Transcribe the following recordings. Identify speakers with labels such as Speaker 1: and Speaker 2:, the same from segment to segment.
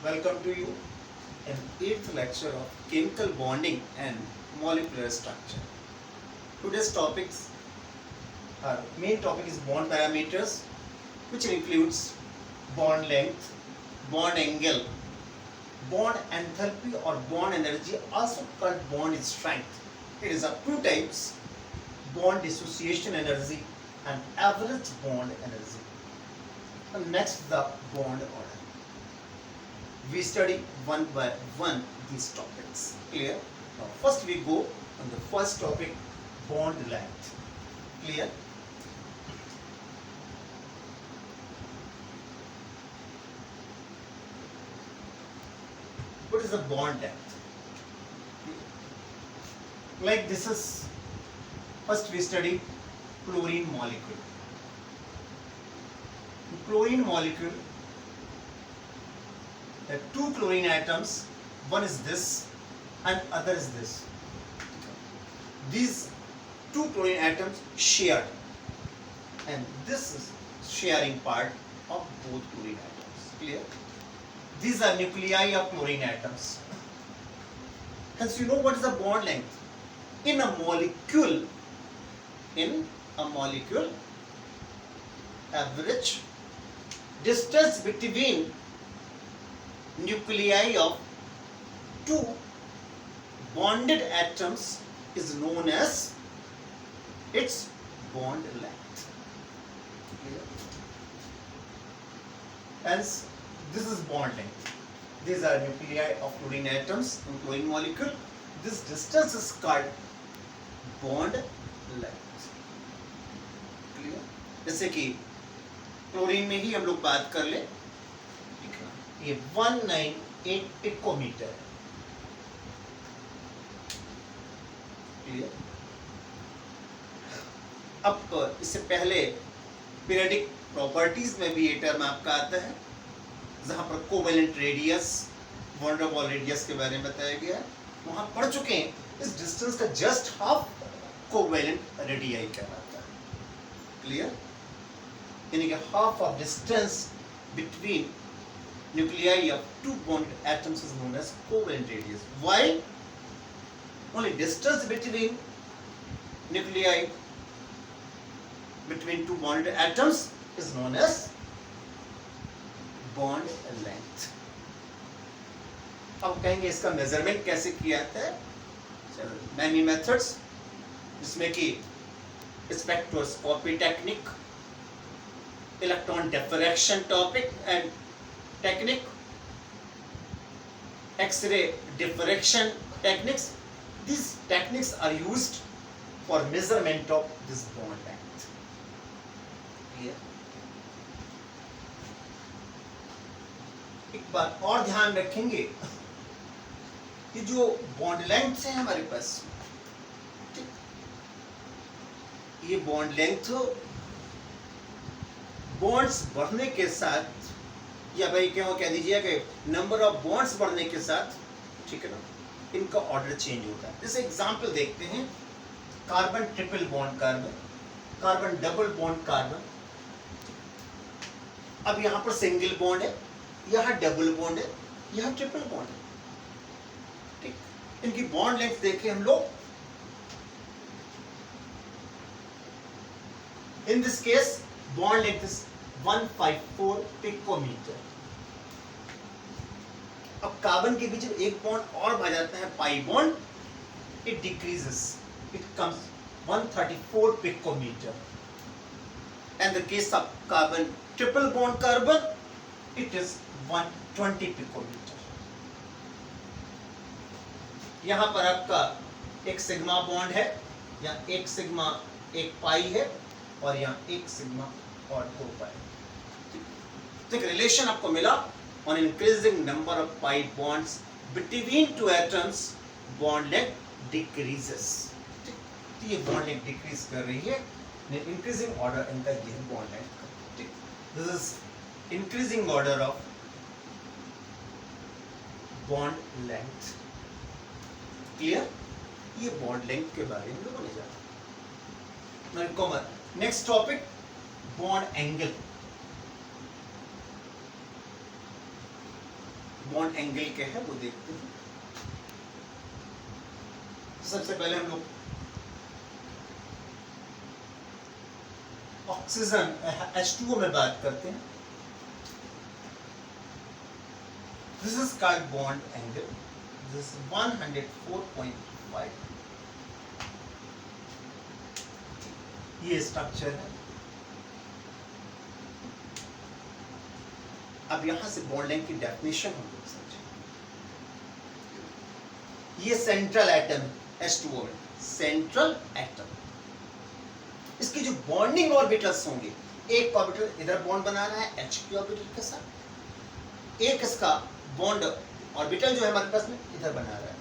Speaker 1: Welcome to you in 8th lecture of chemical bonding and molecular structure. Today's topics are main topic is bond parameters, which includes bond length, bond angle, bond enthalpy or bond energy, also called bond strength. It is of two types: bond dissociation energy and average bond energy. And next, the bond order. We study one by one these topics. Clear? Now first we go on the first topic, bond length. Clear? What is the bond length? Like this is, first we study chlorine molecule. In chlorine molecule, there are two chlorine atoms, one is this and other is this. These two chlorine atoms shared, and this is sharing part of both chlorine atoms. Clear? These are nuclei of chlorine atoms. Hence you know what is the bond length. In a molecule, average distance between nuclei of two bonded atoms is known as its bond length. Hence, this is bond length. These are nuclei of chlorine atoms in chlorine molecule. This distance is called bond length. Clear? जैसे कि chlorine में ही हम लोग बात कर ले, ये 198 picometre. अब इससे पहले पीरियडिक प्रॉपर्टीज में भी ये टर्म आपका आता है, जहां पर covalent radius, van der Waals radius के बारे में बताया गया है, वहां पढ़ चुके हैं। इस डिस्टेंस का जस्ट हाफ कोवेलेंट रेडियाई कहलाता है। क्लियर? यानी कि half of distance between nuclei of two bonded atoms is known as covalent radius. Why? Only distance between nuclei between two bonded atoms is known as bond length. अब कहेंगे इसका measurement कैसे किया जाता है? चलो, many methods, जिसमें कि spectroscopy technique, electron diffraction topic and technique, X-ray diffraction techniques. These techniques are used for measurement of this bond length. Clear? एक बात और ध्यान रखेंगे, ये जो बॉन्ड लेंथ है हमारे पास, ये बॉन्ड लेंथ बॉन्ड्स बढ़ने के साथ, या भाई क्यों कह दीजिए कि नंबर ऑफ बॉन्ड्स बढ़ने के साथ, ठीक है ना, इनका ऑर्डर चेंज होता है। जैसे एग्जांपल देखते हैं, carbon triple bond carbon, carbon double bond carbon. अब यहां पर सिंगल बॉन्ड है, यहां डबल बॉन्ड है, यहां ट्रिपल बॉन्ड है। ठीक, इनकी बॉन्ड लेंथ देखें हम लोग। In this case bond length is 154 picometre. अब कार्बन के बीच में एक बॉन्ड और बढ़ जाता है, pi bond, it decreases, it comes 134 picometre. And the case of carbon triple bond carbon, it is 120 picometre. यहां पर आपका एक सिग्मा बॉन्ड है, या एक सिग्मा एक पाई है, और यहां एक सिग्मा और 2 पाई। तो एक रिलेशन आपको मिला, on increasing number of pi bonds between two atoms bond length decreases. तो ये बॉन्ड लेंथ डिक्रीज कर रही है, increasing order in the given bond length. This is increasing order of bond length. Clear? ये bond length के बारे में बोले जाता है। Common next topic, bond angle. Bond angle क्या है वो देखते हैं। सबसे पहले हम लोग ऑक्सीजन H2O में बात करते हैं। This is called bond angle, this 104.5, ये स्ट्रक्चर है। अब यहां से बॉन्ड लेंथ की डेफिनेशन हम लोग समझें। ये सेंट्रल एटम H2O में, सेंट्रल एटम, इसके जो बॉन्डिंग ऑर्बिटल्स होंगे, एक ऑर्बिटल इधर बॉन्ड बना रहा है H के ऑर्बिटल के साथ, एक इसका बॉन्ड ऑर्बिटल जो है हमारे पास में इधर बना रहा है।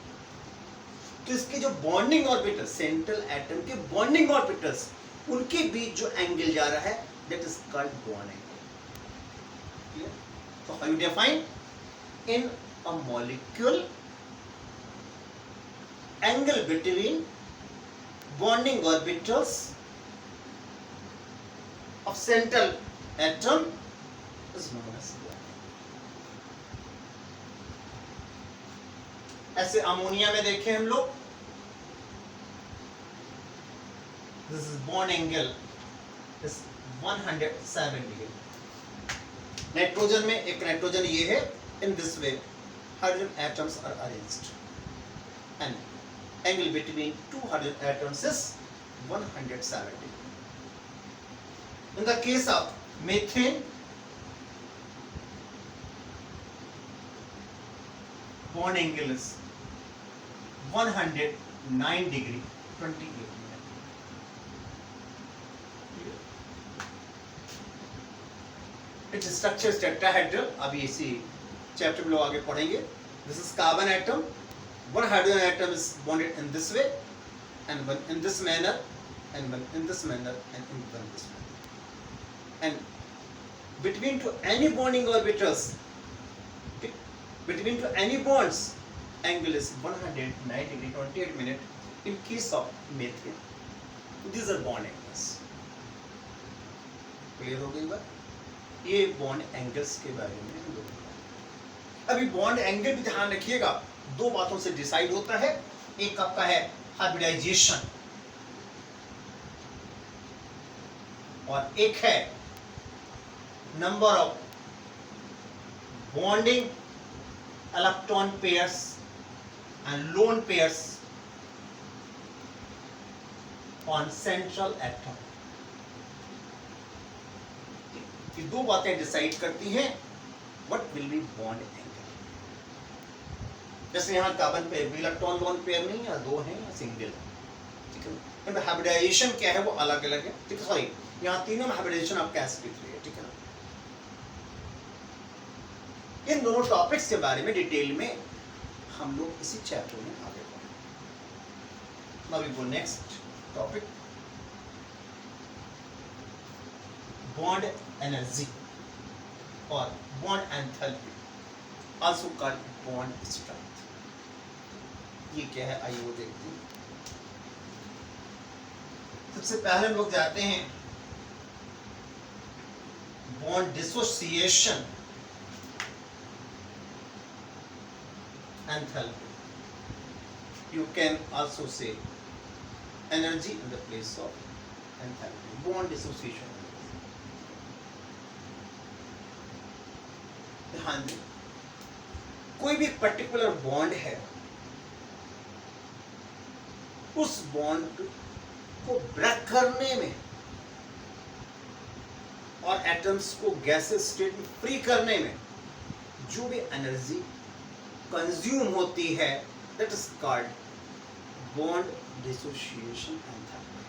Speaker 1: तो इसके जो बॉन्डिंग ऑर्बिटल, सेंट्रल एटम के बॉन्डिंग ऑर्बिटल्स, उनके बीच जो एंगल जा रहा है that is called bond angle. So how you define? In a molecule, angle between bonding orbitals of central atom is known as bond. ऐसे अमोनिया में देखें हम लोग, this is bond angle is 107 degree. Nitrogen में एक nitrogen ये है, in this way hydrogen atoms are arranged and angle between two hydrogen atoms is 170. In the case of methane, bond angle is 109 degree 28 minute. Its structure is tetrahedral. अभी इसी chapter में लोग आगे पढ़ेंगे. This is carbon atom. One hydrogen atom is bonded in this way and one in this manner and one in this manner and in one this manner, and between to any bonding orbitals, between to any bonds, angle is 109 degree 28 minute in case of methane. These are bond angles. Clear हो गई बात? ये bond angles के बारे में हम लोग. अभी बॉन्ड एंगल भी ध्यान रखिएगा, दो बातों से डिसाइड होता है. एक आपका है हाइब्रिडाइजेशन और एक है number of bonding electron pairs and lone pairs on central atom. ये दो बातें डिसाइड करती हैं what will be bond angle. जैसे यहाँ कार्बन पे इलेक्ट्रॉन लोन पेयर नहीं है, दो हैं या सिंगल है. ठीक है. हाइब्रिडाइजेशन क्या है वो अलग अलग है. ठीक है. सॉरी, यहाँ तीनों में हाइब्रिडाइजेशन आपका sp3 है. ठीक है ना. इन दोनों टॉपिक्स के बारे में डिटेल में हम लोग इसी चैप्टर में आगे बढ़ेंगे. Now we go next topic, bond energy और bond enthalpy, also called bond strength. ये क्या है आइए वो देखते हैं. सबसे पहले हम लोग जाते हैं bond dissociation enthalpy. You can also say energy in the place of enthalpy. Bond dissociation. ध्यान दें, कोई भी पर्टिकुलर बॉन्ड है, उस बॉन्ड को ब्रेक करने में और एटम्स को गैसेस स्टेट में फ्री करने में जो भी एनर्जी कंज्यूम होती है that is called bond dissociation enthalpy.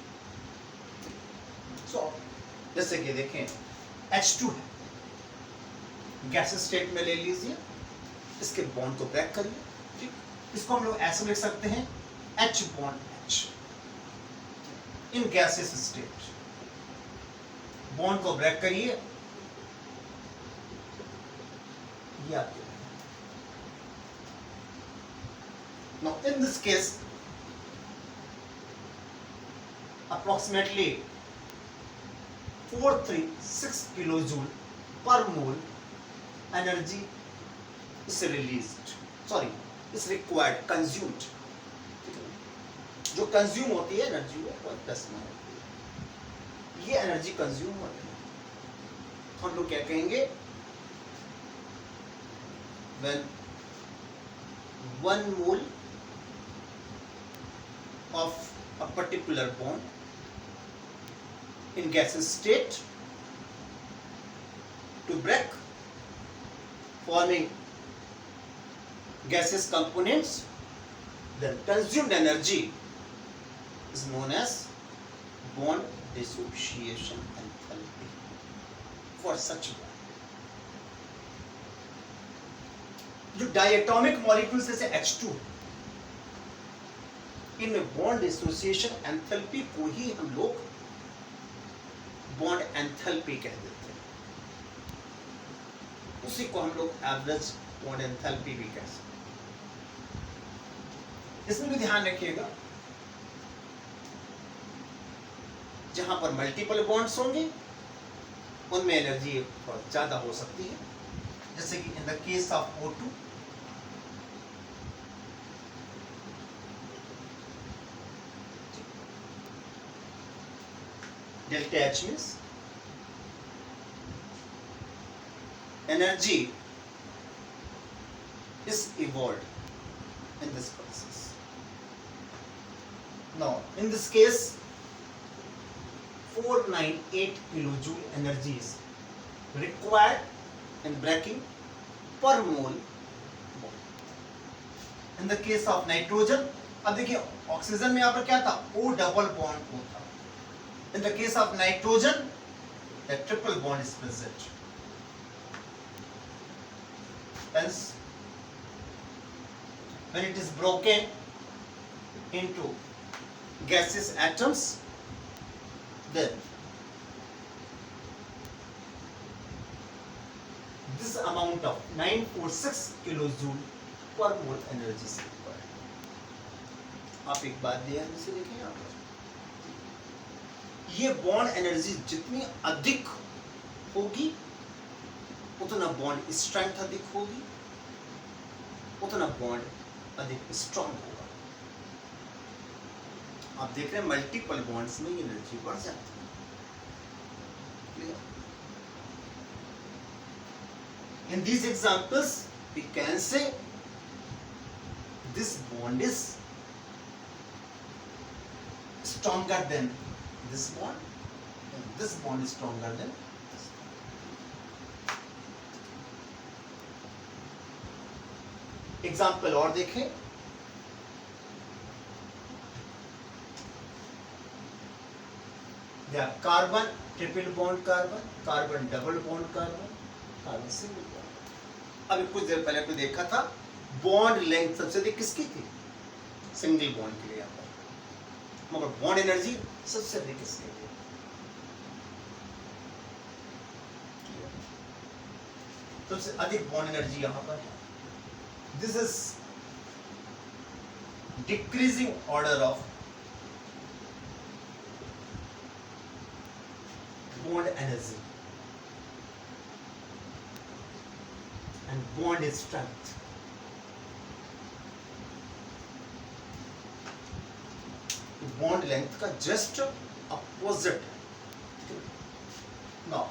Speaker 1: So जैसे कि देखें H2 है, गैसेस स्टेट में ले लीजिए, इसके बॉन्ड को ब्रेक करिए. ठीक, इसको हम लोग ऐसे लिख सकते हैं H बॉन्ड H इन गैसेस स्टेट. बॉन्ड को ब्रेक करिए, ये आपके. Now in this case approximately 436 kilojule per mole energy is released, sorry, is required, consumed. जो कंज्यूम होती है एनर्जी वो प्लस में होती है, ये एनर्जी कंज्यूम होती है, तो हम लोग क्या कहेंगे, when 1 mole of a particular bond in gaseous state to break, forming gaseous components, then consumed energy is known as bond dissociation enthalpy for such bond. जो डायटोमिक मॉलिक्यूल्स जैसे H2, इनमें बॉन्ड डिसोसिएशन एंथैल्पी को ही हम लोग bond enthalpy कह देते हैं, उसी को हम लोग एवरेज बॉन्ड एंथैल्पी भी कह सकते हैं। इसमें भी ध्यान रखिएगा, जहां पर मल्टीपल बॉन्ड्स होंगे उनमें एनर्जी बहुत ज्यादा हो सकती है, जैसे कि इन the case of O2, delta H means energy is evolved in this process. Now in this case 498 kilojoule energy is required in breaking per mole bond. In the case of nitrogen, अब देखिए oxygen में यहाँ पर क्या था, O double bond O था. In the case of nitrogen, a triple bond is present. Hence, when it is broken into gaseous atoms, then this amount of 946 kilojoule per mole energy is required. आप एक बात ध्यान से देखें यहाँ पर, ये बॉन्ड एनर्जी जितनी अधिक होगी उतना बॉन्ड स्ट्रेंथ अधिक होगी, उतना बॉन्ड अधिक स्ट्रॉन्ग होगा। आप देख रहे हैं मल्टीपल बॉन्ड्स में एनर्जी बढ़ जाती है। In these examples we can say this bond is stronger than this bond, and this bond is stronger than this bond. Example और देखें, there are carbon triple bond carbon, carbon double bond carbon, carbon single bond. अभी कुछ देर पहले आपने देखा था bond length सबसे अधिक किसकी थी, सिंगल बॉन्ड के लिए, यहाँ पर मगर बॉन्ड एनर्जी सबसे अधिक किसके लिए, सबसे अधिक बॉन्ड एनर्जी यहां पर है। This is decreasing order of bond energy and bond strength. Bond length का जस्ट अपोजिट नाउ,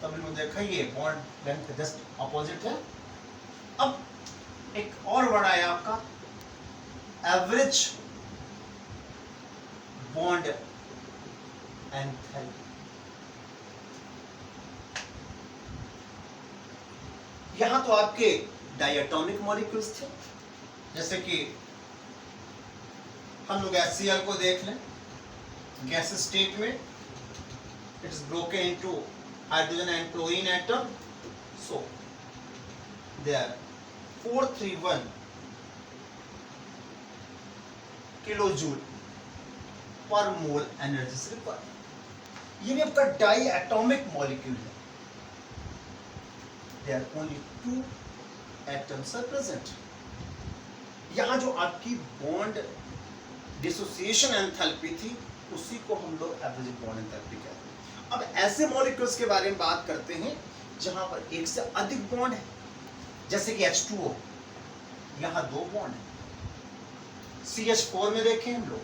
Speaker 1: तब हमने देखा ये बॉन्ड लेंथ का जस्ट अपोजिट है। अब एक और वर्ड आया आपका एवरेज बॉन्ड एंथैल्पी। यहां तो आपके डायटोमिक मॉलिक्यूल्स थे, जैसे कि हम लोग HCl को देख लें, गैस स्टेट में it is broken into hydrogen and chlorine atom, so there 431 kilojoule per mole energy से रिक्वायर्ड। ये भी आपका डाई एटॉमिक मॉलिक्यूल है, there only 2 atoms are present. यहां जो आपकी बॉन्ड डिसोसिएशन एंथैल्पी थी उसी को हम लोग एवरेज बॉन्ड एंथैल्पी कहते हैं। अब ऐसे मॉलिक्यूल्स के बारे में बात करते हैं जहां पर एक से अधिक बॉन्ड है, जैसे कि H2O, यहां 2 बॉन्ड है। CH4 में देखें हम लोग,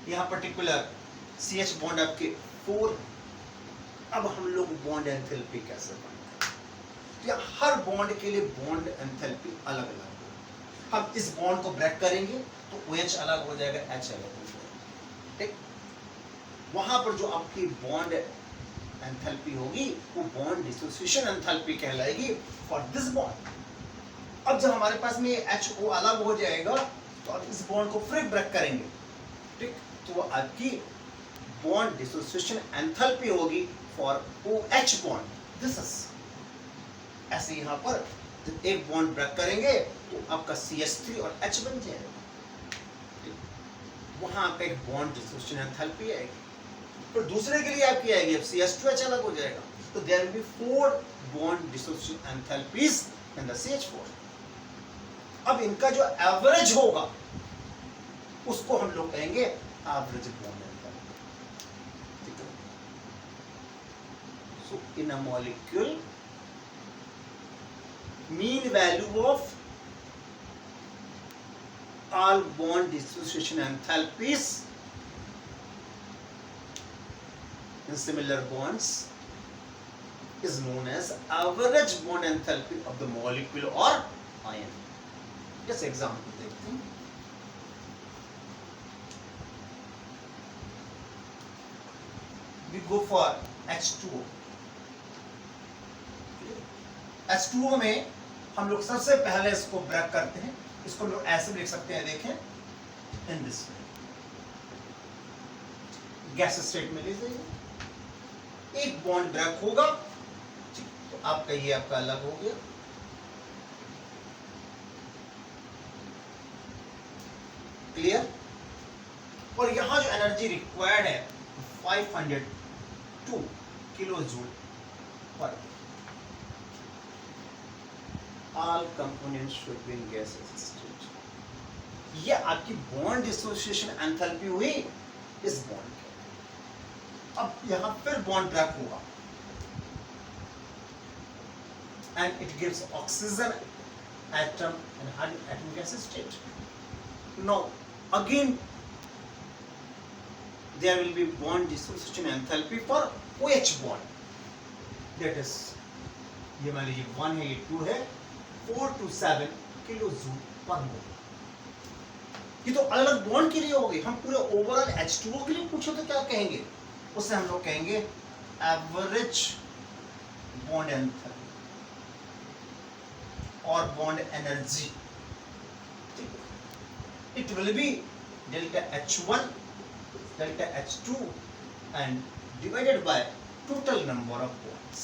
Speaker 1: यहां पर्टिकुलर CH बॉन्ड आपके 4। अब हम लोग बॉन्ड एंथैल्पी कैसे बनाएं? तो हर बॉन्ड के लिए बॉन्ड एंथैल्पी अलग अलग है। हम इस बॉन्ड को ब्रेक करेंगे तो OH अलग हो जाएगा, H अलग हो जाएगा, ठीक। वहां पर जो आपकी बॉन्ड एंथैल्पी होगी वो बॉन्ड डिसोसिएशन एंथैल्पी कहलाएगी फॉर दिस बॉन्ड। अब जब हमारे पास में HO अलग हो जाएगा तो अब इस बॉन्ड को फिर ब्रेक करेंगे, ठीक, तो वो आपकी बॉन्ड डिसोसिएशन एंथैल्पी होगी for OH bond. This is ऐसे यहां पर जब एक बॉन्ड ब्रेक करेंगे तो आपका CH3 और H बन जाएगा, वहां आपका एक बॉन्ड डिसोसिएशन एंथैल्पी आएगी। फिर दूसरे के लिए आपकी आएगी, अब CH2H अलग हो जाएगा, तो there will be 4 bond dissociation enthalpies in the CH4। अब इनका जो एवरेज होगा उसको हम लोग कहेंगे एवरेज बॉन्ड एंथैल्पी, ठीक है। So in a molecule mean value of all bond dissociation enthalpies in similar bonds is known as average bond enthalpy of the molecule or ion. Just example देखते हैं। We go for H2O। H2O में हम लोग सबसे पहले इसको break करते हैं, इसको लोग ऐसे लिख सकते हैं, देखें इन दिस गैस स्टेट में ले जाइए, एक बॉन्ड ब्रेक होगा, तो आपका ये आपका अलग हो गया, क्लियर। और यहां जो एनर्जी रिक्वायर्ड है 502 किलो जूल पर। All components should be in gaseous state। ये आपकी बॉन्ड डिसोसिएशन एंथैल्पी हुई इस बॉन्ड के। अब यहां फिर बॉन्ड ब्रेक होगा and it gives oxygen atom and hydrogen atom gaseous state। Now again there will be bond dissociation enthalpy for OH bond, that is ये मान लीजिए 1 है, ये 2 है, 4 to 7 किलो जूल पर मोल। ये तो अलग अलग बॉन्ड के लिए हो गई। हम पूरे ओवरऑल H2O के लिए पूछो तो क्या कहेंगे, उससे हम लोग कहेंगे एवरेज बॉन्ड एंथैल्पी और bond energy. It will be delta H1 delta H2 and divided by total number of bonds.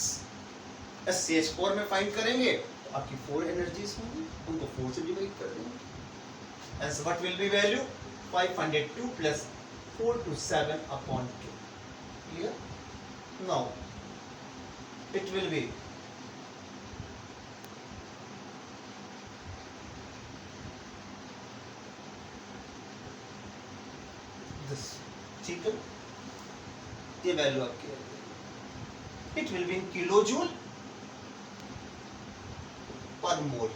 Speaker 1: CH4 में फाइंड करेंगे तो आपकी 4 एनर्जीज होंगी, उनको 4 से डिवाइड कर देंगे। As what will be value 502 plus 4 to 7 upon 2। Clear? Now it will be this, ठीक है, ये वैल्यू आपकी है, it will be in kilojoule per mole।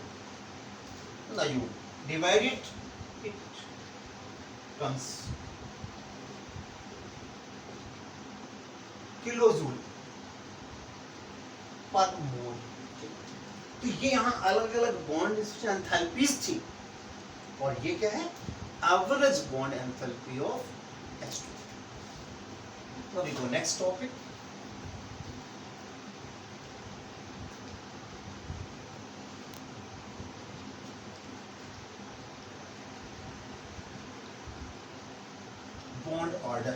Speaker 1: Now you divide it, it comes kilojoule per मोल। तो ये यहाँ अलग अलग बॉन्ड एंथैल्पीज थी, और ये क्या है, average bond enthalpy of H2। Now we go next topic। Bond order.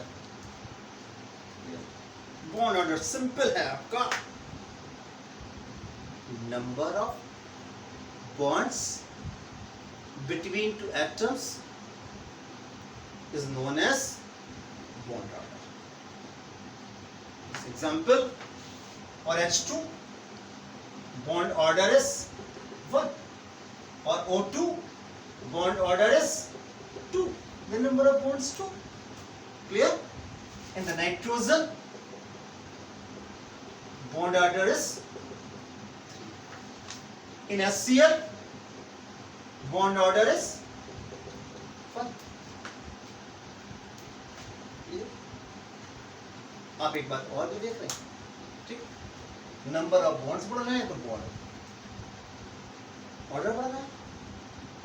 Speaker 1: Bond order simple है आपका, number of bonds between two atoms is known as bond order। For example, for H2 bond order is 1, or O2 bond order is 2, the number of bonds 2। Clear? In the nitrogen bond order is 3. In HCl, bond order is 1. आप एक बात और भी देख रहे हैं, ठीक, number of bonds बढ़ रहे हैं तो बॉन्ड ऑर्डर बढ़ रहा है,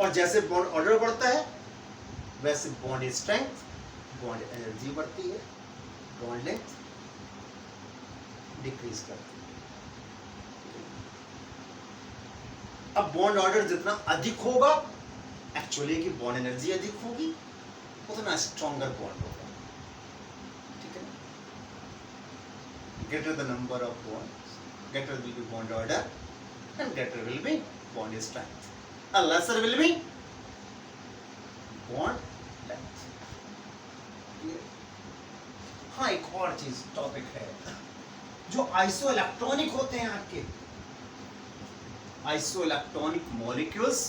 Speaker 1: और जैसे बॉन्ड ऑर्डर बढ़ता है वैसे बॉन्ड स्ट्रेंथ, बॉन्ड एनर्जी बढ़ती है, बॉन्ड लेंथ डिक्रीज करती है। अब बॉन्ड ऑर्डर जितना अधिक होगा, एक्चुअली की बॉन्ड एनर्जी अधिक होगी, उतना स्ट्रॉन्गर बॉन्ड होगा, ठीक है। Greater the number of bonds, greater will be bond order and greater will be bond strength, a lesser will be bond length. हाँ, एक और चीज टॉपिक है, जो आइसो इलेक्ट्रॉनिक होते हैं आपके, आइसो इलेक्ट्रॉनिक मॉलिक्यूल्स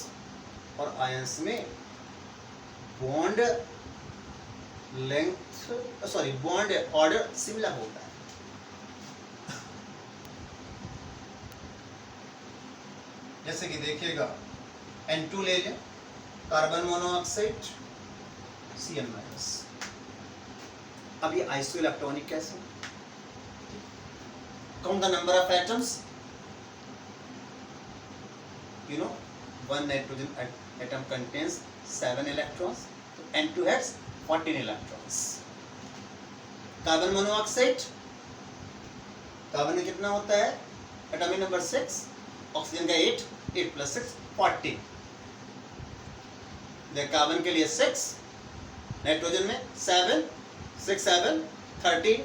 Speaker 1: और आयंस में bond length, sorry bond order similar होता है। जैसे कि देखिएगा N2 ले लें, कार्बन मोनोऑक्साइड Cl-। अब ये आइसो इलेक्ट्रॉनिक कैसे? Count the number of atoms, you know, one nitrogen atom contains 7 electrons, so N2 has 14 electrons. Carbon monoxide, carbon में कितना होता है? एटॉमिक नंबर 6, ऑक्सीजन का 8, 8 + 6 14। कार्बन के लिए 6, नाइट्रोजन में 7, 6 7 13,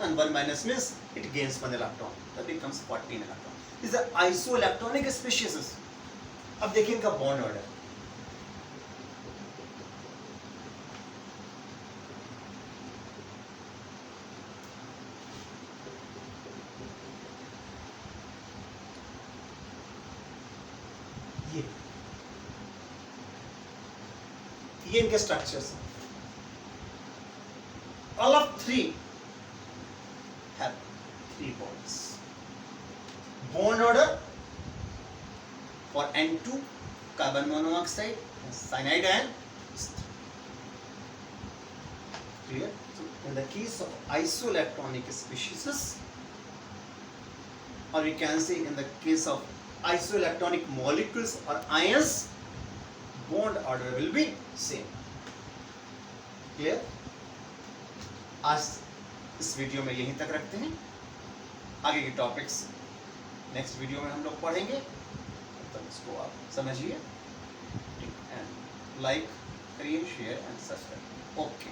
Speaker 1: and 1 minus means it gains 1 electron, that becomes 14 electron. These are isoelectronic species. अब देखिए इनका बॉन्ड ऑर्डर, ये इनके स्ट्रक्चर्स हैं। All of 3 have 3 bonds. Bond order for N2 carbon monoxide and cyanide ion is 3. Clear? So in the case of isoelectronic species, or we can say in the case of isoelectronic molecules or ions, bond order will be same. Clear? आज इस video में यहीं तक रखते हैं, आगे के topics next video में हम लोग पढ़ेंगे, तब इसको आप समझिए, एंड लाइक करिए, शेयर एंड सब्सक्राइब। ओके।